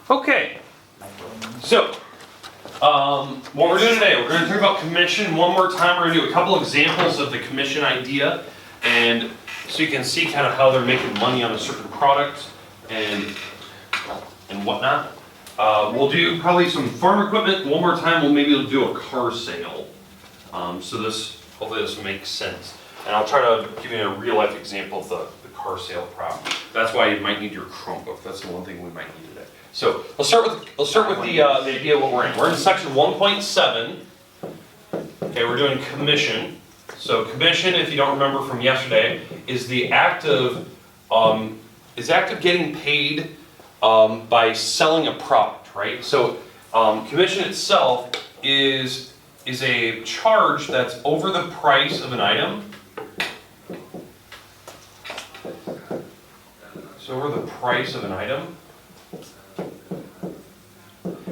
Okay, so what we're doing today, we're going to talk about commission one more time. We're going to do a couple examples of the commission idea, and so you can see kind of how they're making money on a certain product and whatnot. We'll do probably some farm equipment one more time. We'll do a car sale. So hopefully this makes sense. And I'll try to give you a real life example of the car sale problem. That's why you might need your Chromebook. That's the one thing we might need today. So let's start with the idea of what we're in. We're in section 1.7. Okay, we're doing commission. So commission, if you don't remember from yesterday, is the act of getting paid by selling a product, right? So commission itself is a charge that's over the price of an item. So over the price of an item.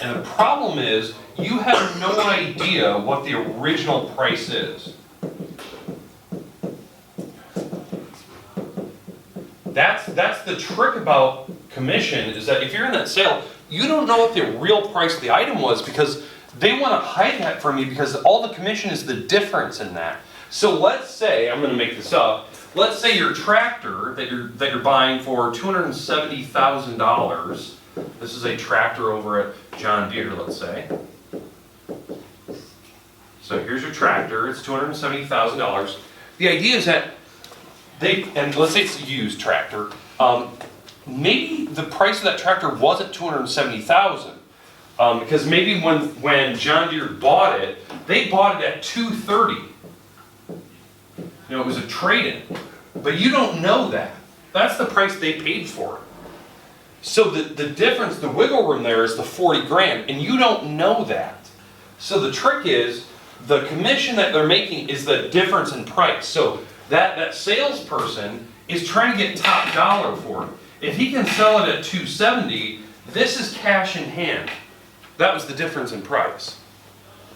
And the problem is, you have no idea what the original price is. That's the trick about commission, is that if you're in that sale, you don't know what the real price of the item was because they want to hide that from you because all the commission is the difference in that. So let's say, I'm going to make this up, let's say your tractor that you're buying for $270,000. This is a tractor over at John Deere, let's say. So here's your tractor, it's $270,000. The idea is that and let's say it's a used tractor, maybe the price of that tractor wasn't $270,000. Because maybe when John Deere bought it, they bought it at $230,000. You know, it was a trade-in. But you don't know that. That's the price they paid for it. So the difference, the wiggle room there is the $40,000, and you don't know that. So the trick is, the commission that they're making is the difference in price. So that salesperson is trying to get top dollar for it. If he can sell it at $270,000, this is cash in hand. That was the difference in price.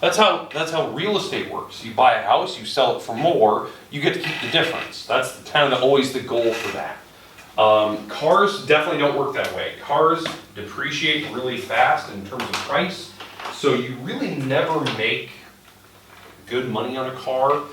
That's how real estate works. You buy a house, you sell it for more, you get to keep the difference. That's kind of always the goal for that. Cars definitely don't work that way. Cars depreciate really fast in terms of price, so you really never make good money on a car.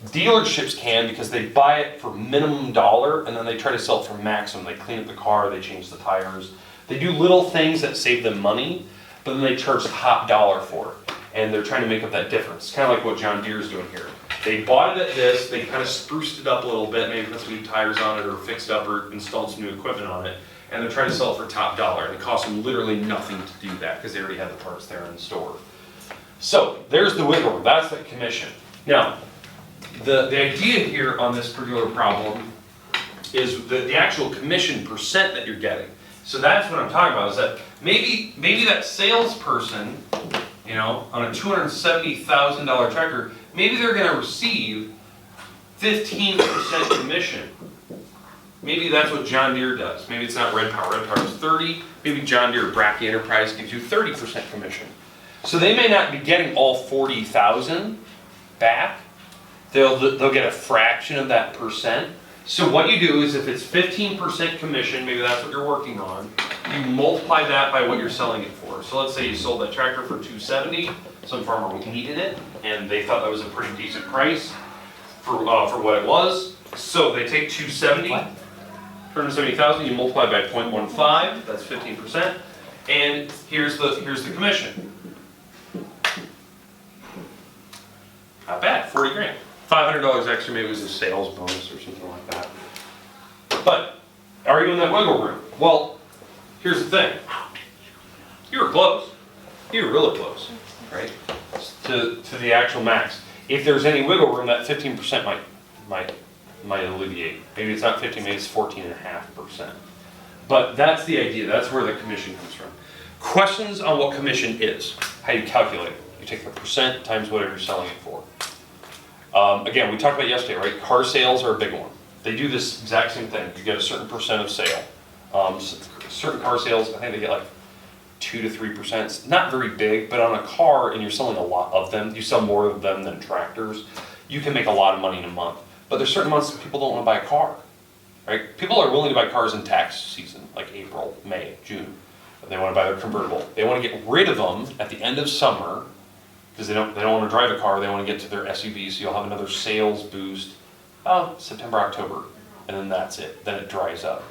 Dealerships can, because they buy it for minimum dollar and then they try to sell it for maximum. They clean up the car, they change the tires. They do little things that save them money, but then they charge top dollar for it. And they're trying to make up that difference. Kind of like what John Deere is doing here. They bought it at this, they kind of spruced it up a little bit, maybe put some new tires on it or fixed up or installed some new equipment on it, and they're trying to sell it for top dollar. And it costs them literally nothing to do that because they already had the parts there in the store. So there's the wiggle room, that's the commission. Now, the idea here on this particular problem is the actual commission percent that you're getting. So that's what I'm talking about, is that maybe that salesperson, you know, on a $270,000 tractor, maybe they're going to receive 15% commission. Maybe that's what John Deere does. Maybe it's not Red Power. Red Power is 30. Maybe John Deere Brackey Enterprise gives you 30% commission. So they may not be getting all $40,000 back. They'll get a fraction of that percent. So what you do is, if it's 15% commission, maybe that's what you're working on, you multiply that by what you're selling it for. So let's say you sold that tractor for $270,000. Some farmer needed it, and they thought that was a pretty decent price for what it was. So they take $270,000, you multiply by 0.15, that's 15%, and here's the commission. Not bad, $40,000. $500 extra, maybe it was a sales bonus or something like that. But are you in that wiggle room? Well, here's the thing. You were close. You were really close, right? To the actual max. If there's any wiggle room, that 15% might alleviate. Maybe it's not 15, maybe it's 14.5%. But that's the idea. That's where the commission comes from. Questions on what commission is? How you calculate it? You take the percent times whatever you're selling it for. Again, we talked about yesterday, right? Car sales are a big one. They do this exact same thing. You get a certain percent of sale. Certain car sales, I think they get like 2 to 3%. It's not very big, but on a car, and you're selling a lot of them, you sell more of them than tractors, you can make a lot of money in a month. But there's certain months that people don't want to buy a car, right? People are willing to buy cars in tax season, like April, May, June. They want to buy their convertible. They want to get rid of them at the end of summer because they don't want to drive a car. They want to get to their SUV. So you'll have another sales boost September, October, and then that's it. Then it dries up.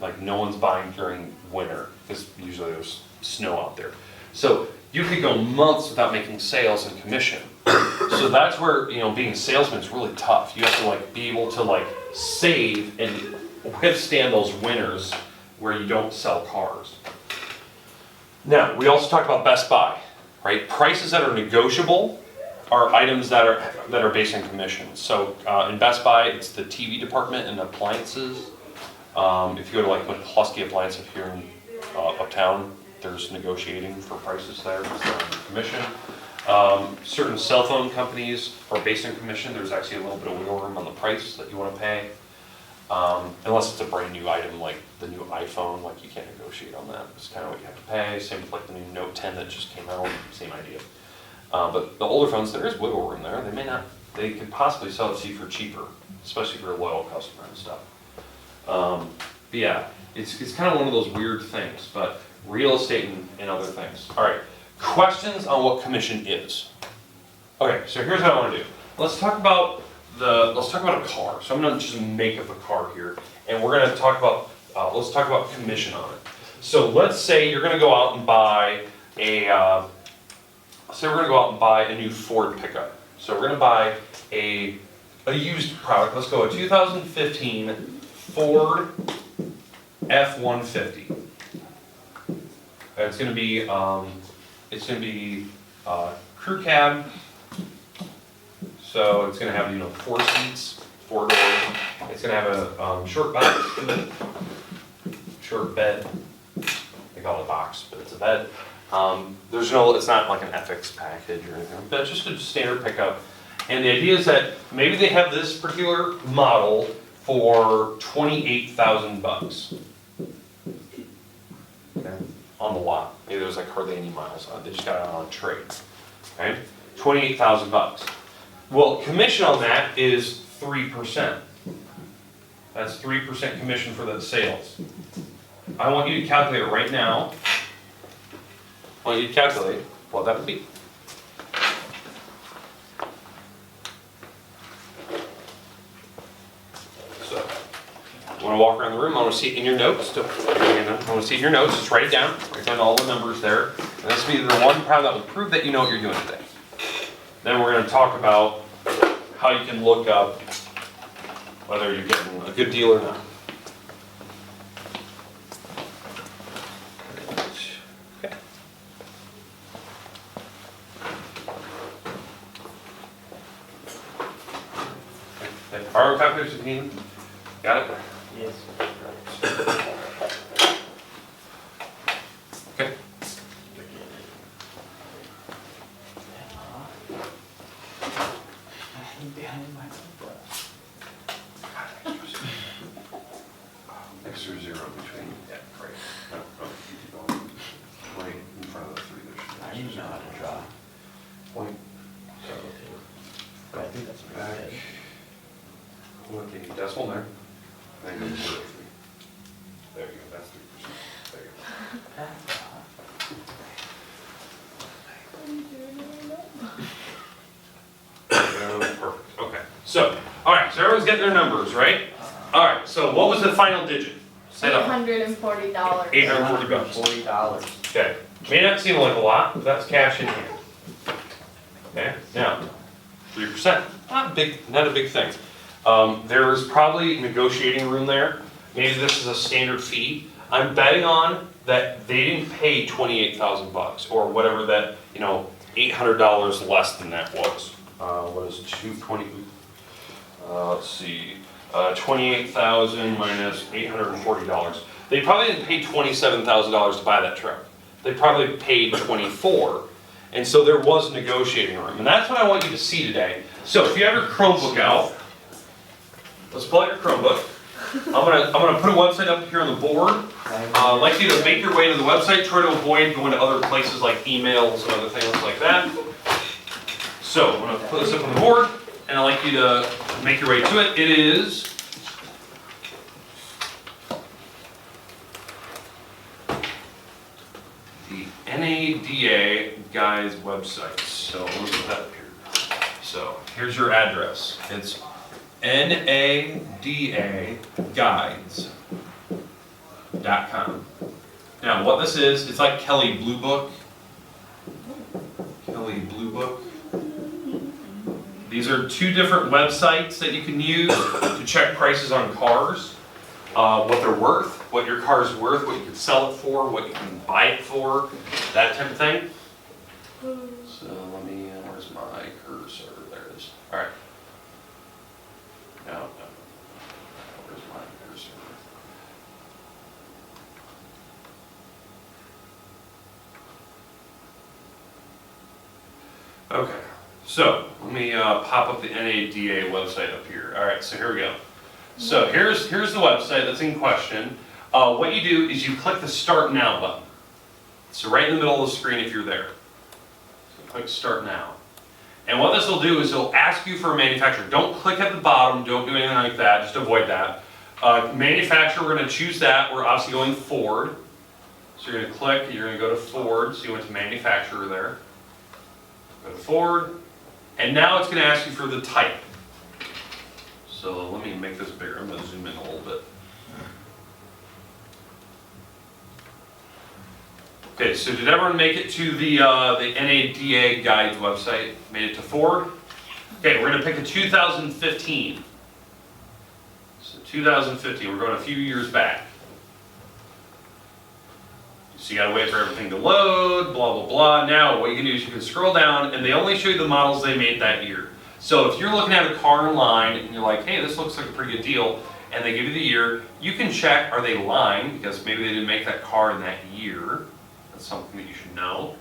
Like no one's buying during winter because usually there's snow out there. So you could go months without making sales and commission. So that's where, being a salesman is really tough. You have to like be able to like save and withstand those winters where you don't sell cars. Now, we also talked about Best Buy, right? Prices that are negotiable are items that are based on commission. So in Best Buy, it's the TV department and appliances. If you go to like McCluskey Appliance up here in uptown, there's negotiating for prices there, based on commission. Certain cell phone companies are based on commission. There's actually a little bit of wiggle room on the price that you want to pay. Unless it's a brand new item like the new iPhone, like you can't negotiate on that. It's kind of what you have to pay. Same with like the new Note 10 that just came out, same idea. But the older phones, there is wiggle room there. They could possibly sell it to you for cheaper, especially if you're a loyal customer and stuff. But yeah, it's kind of one of those weird things, but real estate and other things. All right, questions on what commission is. Okay, so here's what I want to do. Let's talk about a car. So I'm going to just make up a car here, and we're going to talk about let's talk about commission on it. So let's say you're going to go out and buy a new Ford pickup. So we're going to buy a used product. Let's go a 2015 Ford F-150. It's going to be crew cab. So it's going to have 4 seats, 4 doors. It's going to have a short box in it, short bed. They call it a box, but it's a bed. It's not like an FX package or anything, but it's just a standard pickup. And the idea is that maybe they have this particular model for $28,000. Okay, on the lot. Maybe there's like hardly any miles on it. They just got it on a trade. Okay, $28,000. Well, commission on that is 3%. That's 3% commission for the sales. I want you to calculate it right now. I want you to calculate what that would be. So, I want to walk around the room. I want to see it in your notes. I want to see it in your notes. Just write it down. Write down all the numbers there. And this will be the one pound that will prove that you know what you're doing today. Then we're going to talk about how you can look up whether you're getting a good deal or not. Okay. Borrow calculators if you need. Got it? Yes. Okay. Extra zero between, yeah, great. No, keep going. Right in front of the 3 there. I didn't know how to draw. Point. But I think that's Back. pretty good. Look at your decimal there. Then go to 0.3. There you go, that's 3%. There you go. Perfect, okay. So, all right, so everyone's getting their numbers, right? All right, so what was the final digit? Say that. $840. $840. $40. Okay, may not seem like a lot, but that's cash in hand. Okay, now, 3%, not a big thing. There's probably negotiating room there. Maybe this is a standard fee. I'm betting on that they didn't pay $28,000 or whatever that, $800 less than that was. What is 220? Let's see, 28,000 minus $840. They probably didn't pay $27,000 to buy that truck. They probably paid 24, and so there was negotiating room, and that's what I want you to see today. So if you have your Chromebook out, let's pull out your Chromebook. I'm gonna put a website up here on the board. I'd like you to make your way to the website. Try to avoid going to other places like emails and other things like that. So I'm gonna put this up on the board, and I'd like you to make your way to it. It is the NADA guys website. So let me put that up here. So here's your address. It's NADAguides.com. Now what this is, it's like Kelley Blue Book. Kelley Blue Book. These are two different websites that you can use to check prices on cars. What they're worth, what your car is worth, what you can sell it for, what you can buy it for, that type of thing. So let me, where's my cursor? There it is. All right. No. Where's my cursor? Okay. So let me pop up the NADA website up here. All right. So here we go. So here's the website that's in question. What you do is you click the Start Now button. So right in the middle of the screen if you're there. So click Start Now. And what this will do is it'll ask you for a manufacturer. Don't click at the bottom, don't do anything like that, just avoid that. Manufacturer, we're going to choose that. We're obviously going Ford. So you're going to click, you're going to go to Ford. So you went to manufacturer there. Go to Ford. And now it's going to ask you for the type. So let me make this bigger. I'm going to zoom in a little bit. Okay, so did everyone make it to the NADA Guides website? Made it to Ford? Okay, we're going to pick a 2015. So 2015, we're going a few years back. So you got to wait for everything to load, blah, blah, blah. Now what you can do is you can scroll down and they only show you the models they made that year. So if you're looking at a car online and you're like, hey, this looks like a pretty good deal, and they give you the year, you can check, are they lying? Because maybe they didn't make that car in that year. That's something that you should know.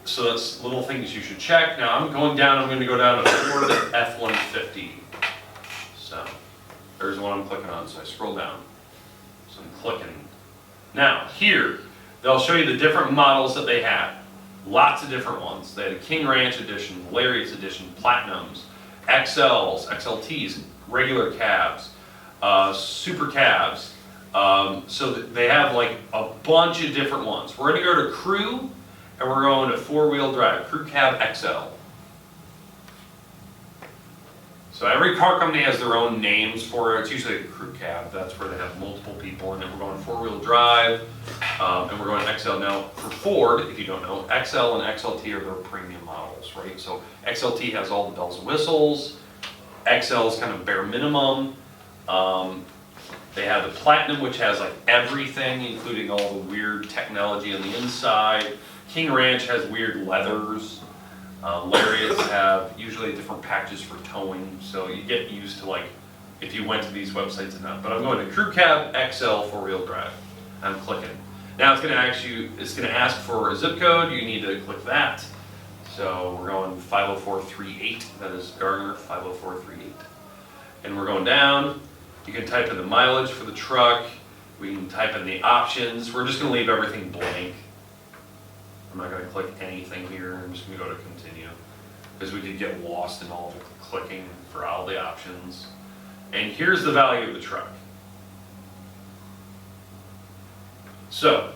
So that's little things you should check. Now I'm going down, I'm going to go down to Ford F-150. So there's the one I'm clicking on, so I scroll down. So I'm clicking. Now here, they'll show you the different models that they had. Lots of different ones. They had a King Ranch edition, Lariats edition, Platinums, XLs, XLTs, regular cabs, super cabs. So they have like a bunch of different ones. We're going to go to Crew, and we're going to four-wheel drive, Crew Cab XL. So every car company has their own names for it. It's usually a crew cab. That's where they have multiple people in it. We're going four-wheel drive, and we're going XL. Now, for Ford, if you don't know, XL and XLT are their premium models, right? So XLT has all the bells and whistles. XL is kind of bare minimum. They have the Platinum, which has like everything, including all the weird technology on the inside. King Ranch has weird leathers. Lariats have usually different packages for towing, so you get used to like if you went to these websites enough. But I'm going to Crew Cab XL four-wheel drive. I'm clicking. Now it's going to ask for a zip code. You need to click that. So we're going 50438. That is Gardner 50438. And we're going down. You can type in the mileage for the truck. We can type in the options. We're just going to leave everything blank. I'm not going to click anything here. I'm just going to go to continue because we could get lost in all the clicking for all the options. And here's the value of the truck. So,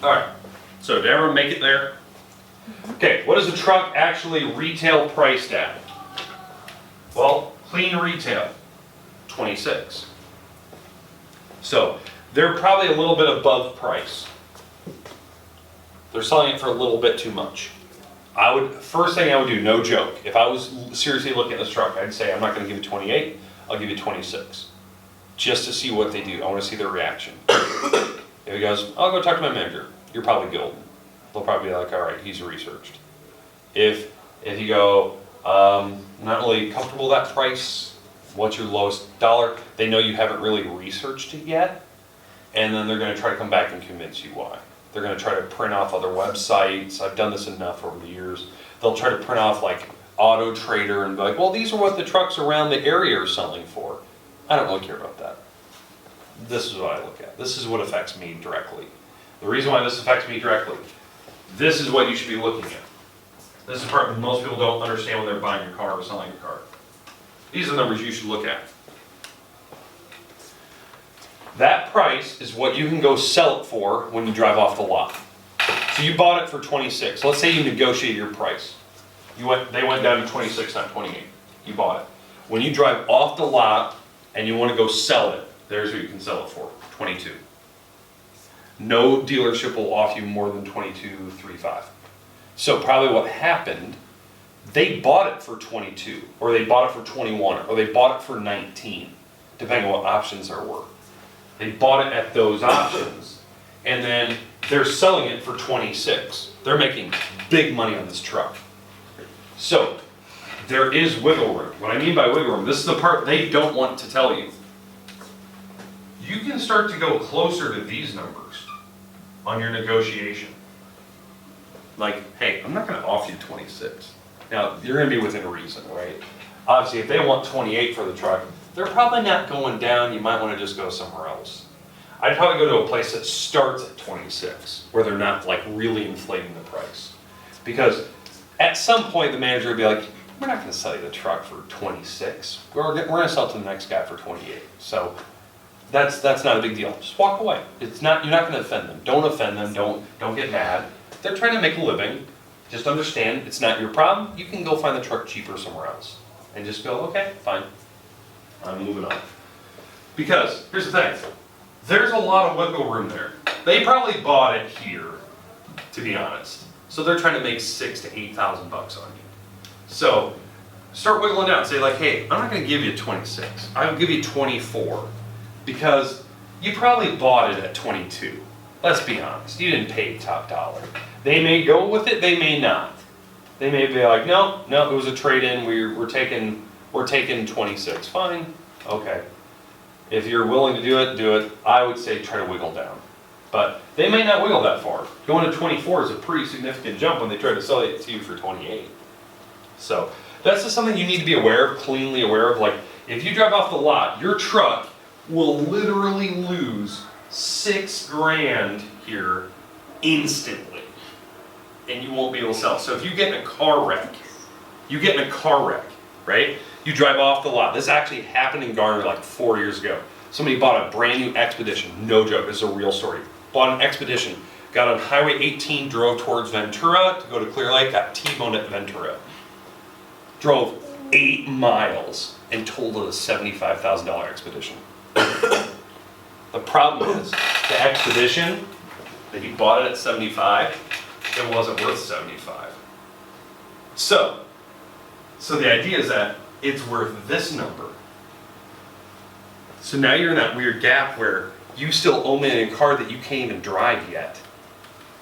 all right. So did everyone make it there? Okay, what is the truck actually retail priced at? Well, clean retail, $26,000. So they're probably a little bit above price. They're selling it for a little bit too much. First thing I would do, no joke, if I was seriously looking at this truck, I'd say I'm not going to give you 28, I'll give you 26. Just to see what they do. I want to see their reaction. If he goes, I'll go talk to my manager, you're probably golden. They'll probably be like, all right, he's researched. If you go, not really comfortable with that price, what's your lowest dollar? They know you haven't really researched it yet, and then they're going to try to come back and convince you why. They're going to try to print off other websites. I've done this enough over the years. They'll try to print off like Auto Trader and be like, well, these are what the trucks around the area are selling for. I don't really care about that. This is what I look at. This is what affects me directly. The reason why this affects me directly, this is what you should be looking at. This is the part that most people don't understand when they're buying your car or selling your car. These are the numbers you should look at. That price is what you can go sell it for when you drive off the lot. So you bought it for 26. Let's say you negotiate your price. They went down to 26, not 28. You bought it. When you drive off the lot and you want to go sell it, there's what you can sell it for, 22. No dealership will offer you more than 22.35. So probably what happened, they bought it for 22, or they bought it for 21, or they bought it for 19, depending on what options there were. They bought it at those options, and then they're selling it for 26. They're making big money on this truck. So there is wiggle room. What I mean by wiggle room, this is the part they don't want to tell you. You can start to go closer to these numbers on your negotiation. Like, hey, I'm not gonna offer you 26. Now, you're gonna be within reason, right? Obviously, if they want 28 for the truck, they're probably not going down, you might wanna just go somewhere else. I'd probably go to a place that starts at 26, where they're not like really inflating the price. Because at some point, the manager would be like, we're not gonna sell you the truck for 26. We're gonna sell it to the next guy for 28. So that's not a big deal. Just walk away. It's not, you're not gonna offend them. Don't offend them, don't get mad. They're trying to make a living. Just understand, it's not your problem. You can go find the truck cheaper somewhere else. And just go, okay, fine. I'm moving on. Because, here's the thing. There's a lot of wiggle room there. They probably bought it here, to be honest. So they're trying to make $6,000 to $8,000 on you. So, start wiggling out. Say like, hey, I'm not gonna give you 26. I'll give you 24. Because you probably bought it at 22. Let's be honest, you didn't pay top dollar. They may go with it, they may not. They may be like, no, it was a trade-in, we're taking 26, fine, okay. If you're willing to do it. I would say try to wiggle down. But they may not wiggle that far. Going to 24 is a pretty significant jump when they try to sell it to you for 28. So that's just something you need to be aware of, cleanly aware of. Like, if you drive off the lot, your truck will literally lose $6,000 here instantly, and you won't be able to sell. So if you get in a car wreck, right? You drive off the lot. This actually happened in Garner like 4 years ago. Somebody bought a brand new Expedition, no joke, this is a real story. Bought an Expedition, got on Highway 18, drove towards Ventura to go to Clear Lake, got T-boned at Ventura. Drove 8 miles and totaled a $75,000 Expedition. The problem is, the Expedition, that he bought it at 75, it wasn't worth 75. So the idea is that it's worth this number. So now you're in that weird gap where you still own a car that you can't even drive yet,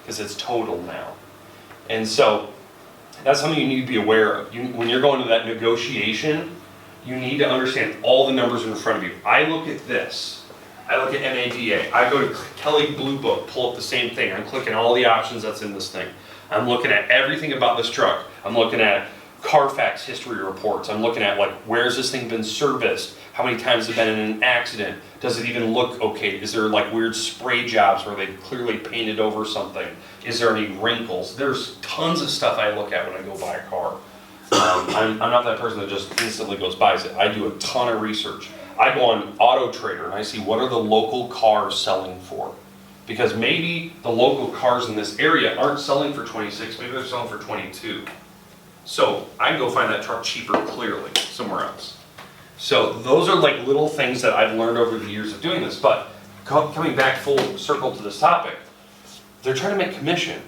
because it's total now. And so that's something you need to be aware of. When you're going to that negotiation, you need to understand all the numbers in front of you. I look at this. I look at NADA. I go to Kelley Blue Book, pull up the same thing. I'm clicking all the options that's in this thing. I'm looking at everything about this truck. I'm looking at Carfax history reports. I'm looking at like, where's this thing been serviced? How many times has it been in an accident? Does it even look okay? Is there like weird spray jobs where they clearly painted over something? Is there any wrinkles? There's tons of stuff I look at when I go buy a car. I'm not that person that just instantly goes buys it. I do a ton of research. I go on Auto Trader and I see what are the local cars selling for. Because maybe the local cars in this area aren't selling for 26, maybe they're selling for 22. So I can go find that truck cheaper clearly somewhere else. So those are like little things that I've learned over the years of doing this. But coming back full circle to this topic, they're trying to make commission,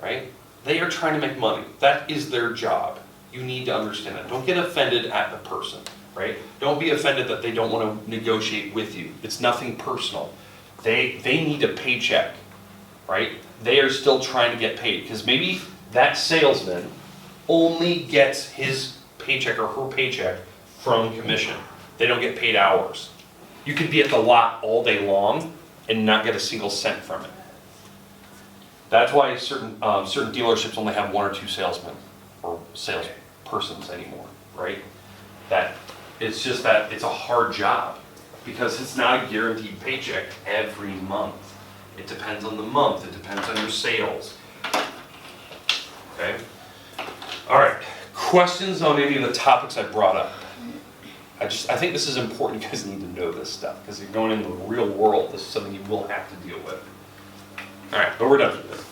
right? They are trying to make money. That is their job. You need to understand that. Don't get offended at the person, right? Don't be offended that they don't want to negotiate with you. It's nothing personal. They need a paycheck, right? They are still trying to get paid because maybe that salesman only gets his paycheck or her paycheck from commission. They don't get paid hours. You could be at the lot all day long and not get a single cent from it. That's why certain dealerships only have 1 or 2 salesmen or salespersons anymore, right? That it's just that it's a hard job because it's not a guaranteed paycheck every month. It depends on the month. It depends on your sales. Okay. All right. Questions on any of the topics I brought up? I think this is important, you guys need to know this stuff, because you're going into the real world, this is something you will have to deal with. All right, but we're done with this.